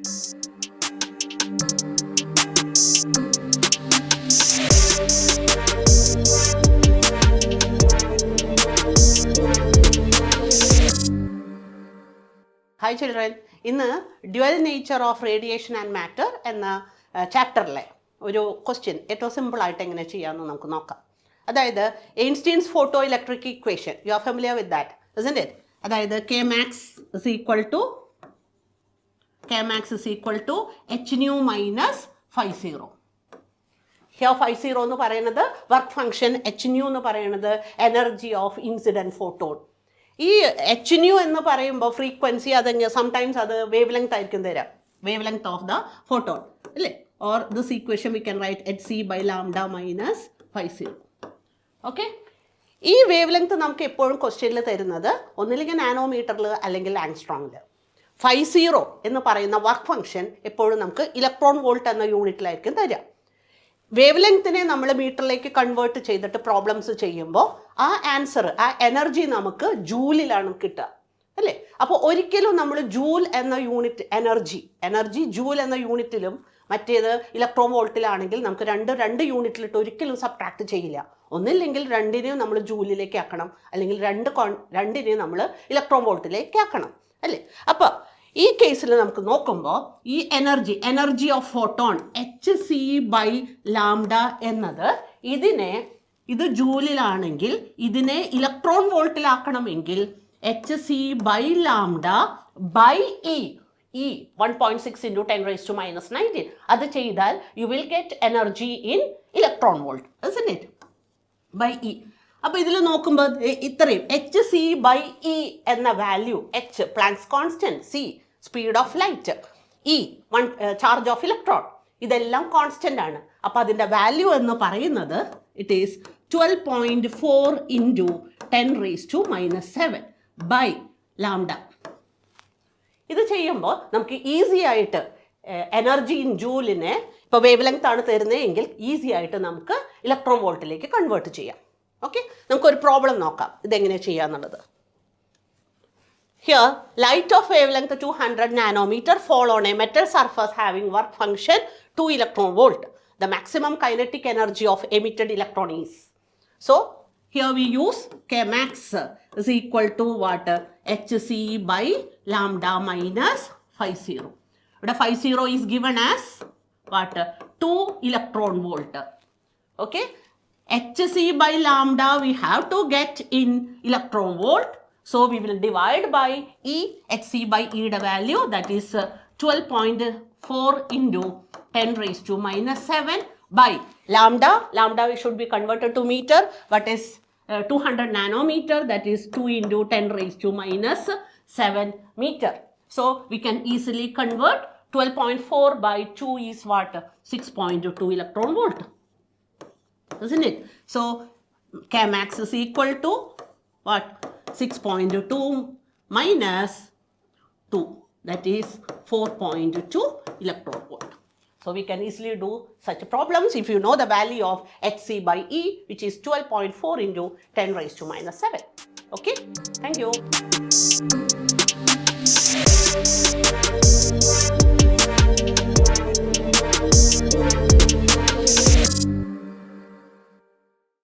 Hi children, ഇന്ന് dual nature of radiation and matter എന്ന ചാപ്റ്ററിലെ ഒരു ക്വസ്റ്റ്യൻ ഏറ്റവും സിമ്പിളായിട്ട് എങ്ങനെ ചെയ്യാമെന്ന് നമുക്ക് നോക്കാം. അതായത് Einstein's photo electric equation, you are familiar with that, isn't it? അതായത് K max is equal to h nu minus phi 0. Here phi 0 എന്ന് പറയുന്നത് വർക്ക് ഫംഗ്ഷൻ, h nu എന്ന് പറയുന്നത് എനർജി ഓഫ് ഇൻസിഡൻറ്റ് ഫോട്ടോൺ. ഈ എച്ച് ന്യൂ എന്ന് പറയുമ്പോൾ frequency അത് sometimes അത് വേവ് ലെങ്ത് ആയിരിക്കും തരാം, wave length of the photon അല്ലേ. Or this equation we can write H C by lambda minus phi 0. Okay, ഈ വേവ് ലെങ്ത് നമുക്ക് എപ്പോഴും ക്വസ്റ്റ്യനിൽ തരുന്നത് ഒന്നില്ലെങ്കിൽ നാനോമീറ്ററിൽ അല്ലെങ്കിൽ ആങ്സ്ട്രോങ്ങിൽ. ഫൈ 0 എന്ന് പറയുന്ന വർക്ക് ഫംഗ്ഷൻ എപ്പോഴും നമുക്ക് ഇലക്ട്രോൺ വോൾട്ട് എന്ന യൂണിറ്റിലായിരിക്കും തരാം. വേവ് ലെങ്ത്തിനെ നമ്മൾ മീറ്ററിലേക്ക് കൺവേർട്ട് ചെയ്തിട്ട് പ്രോബ്ലംസ് ചെയ്യുമ്പോൾ ആ ആൻസർ, ആ എനർജി നമുക്ക് ജൂലിലാണ് കിട്ടുക അല്ലേ. അപ്പോൾ ഒരിക്കലും നമ്മൾ ജൂൽ എന്ന യൂണിറ്റ് എനർജി ജൂൽ എന്ന യൂണിറ്റിലും മറ്റേത് ഇലക്ട്രോൺ വോൾട്ടിലാണെങ്കിൽ നമുക്ക് രണ്ട് യൂണിറ്റിലിട്ട് ഒരിക്കലും സബ്ട്രാക്ട് ചെയ്യില്ല. ഒന്നില്ലെങ്കിൽ രണ്ടിനെയും നമ്മൾ ജൂലിലേക്ക് ആക്കണം, അല്ലെങ്കിൽ രണ്ടിനെയും നമ്മൾ ഇലക്ട്രോൺ വോൾട്ടിലേക്ക് ആക്കണം അല്ലേ. അപ്പോൾ ഈ കേസിൽ നമുക്ക് നോക്കുമ്പോൾ ഈ energy of photon H C by lambda എന്നത് ഇത് ജൂലിലാണെങ്കിൽ ഇതിനെ ഇലക്ട്രോൺ വോൾട്ടിലാക്കണമെങ്കിൽ H C by lambda by E 1.6 into 10 raised to minus 19. അത് ചെയ്താൽ you will get energy in electron volt, isn't it? By E. അപ്പോൾ ഇതിൽ നോക്കുമ്പോൾ ഇത്രയും എച്ച് സി ബൈ ഇ എന്ന value, H Planck's constant, C speed of light, E charge of electron, ഇതെല്ലാം constant ആണ്. അപ്പോൾ അതിൻ്റെ വാല്യൂ എന്ന് പറയുന്നത് it is 12.4 into 10 raised to minus 7 by lambda. ഇത് ചെയ്യുമ്പോൾ നമുക്ക് ഈസി ആയിട്ട് എനർജി ഇൻ ജൂലിനെ, ഇപ്പോൾ വേവ് ലെങ്ത് ആണ് തരുന്നതെങ്കിൽ ഈസി ആയിട്ട് നമുക്ക് ഇലക്ട്രോൺ വോൾട്ടിലേക്ക് കൺവേർട്ട് ചെയ്യാം. ഓക്കെ, നമുക്കൊരു പ്രോബ്ലം നോക്കാം ഇതെങ്ങനെ ചെയ്യാന്നുള്ളത്. Here, light of wavelength 200 nanometer fall on a metal surface having work function 2 electron volt. The maximum kinetic energy of emitted electron is. So, here we use K max is equal to what? Hc by lambda minus phi 0. But phi 0 is given as what? 2 electron volt. Okay? Hc by lambda we have to get in electron volt. So we will divide by E, Hc by E the value, that is 12.4 into 10 raised to minus 7 by lambda. Lambda should be converted to meter, but is 200 nanometer, that is 2 into 10 raised to minus 7 meter. So we can easily convert 12.4 by 2 is what? 6.2 electron volt, isn't it? So K max is equal to what? 6.2 minus 2, that is 4.2 electron volt. So we can easily do such problems if you know the value of Hc by E, which is 12.4 into 10 raised to minus 7. Okay, thank you.